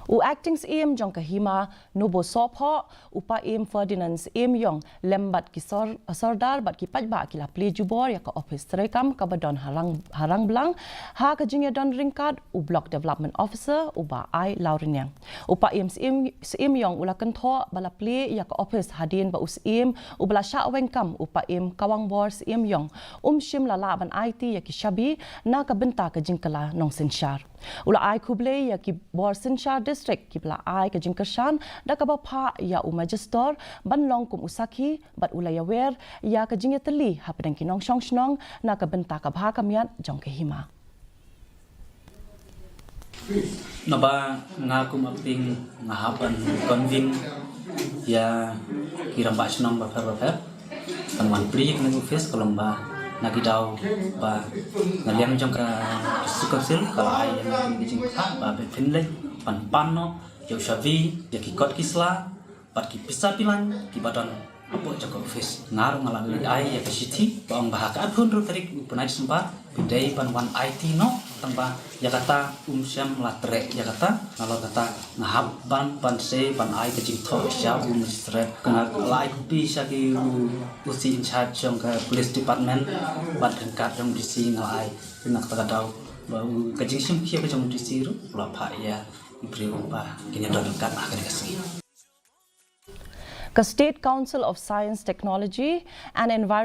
U acting Syiem jong ka Hima Nobosohphoh upa Ferdinand Syiem yong lembat ki sordar bat ki pajba ki la Plie Jubor ya ka Ophis Treikam ka badon harang belang ha ka jingya don ringkat u block development officer uba ai laurinyang upa Syiem yong ulakan tho bala Plie ya ka Ophis hadin ba Syiem u bala sha wengkam upa kawang bor Syiem yong shim lala ban IT ya ki shabi na ka benta ka jingkala nong sinshar ula ai kuble ya ki bor sinshar district ki bala ai ka jingkashan da ka ba pha ya u magister ban long kum usaki bat ula ya wer ya ka jingya teli ha padang ki nong shong shnong na ka benta ka bha kamiat jong ke Hima Naba nga kumaping nga hapan konvin ya kiramba shnong ba fer teman Plie ng Ophis kolomba nagidaw ba ngaliang jong ka sukasil kala ay yang bijing ka ba pinle panpano yo shavi ya ki kot kisla pat ki pisa pilan ki badon apo joko Ophis ngaru ngalang ay ya ka city ba ang bahaka adhun ro tarik punai sempat bidai pan wan IT no tamba ya kata Syiem latre ya kata kalau kata ngahab ban se ban ai ke jing tho sha stre kana lai bisa ki usi in charge jong ka police department ban dengkat jong disi ngai nak ta dau ba ke jing sim khia ke jong disi ru la pha ya ibri ba kinya don dengkat ma ka disi ka State Council of Science, Technology and Environment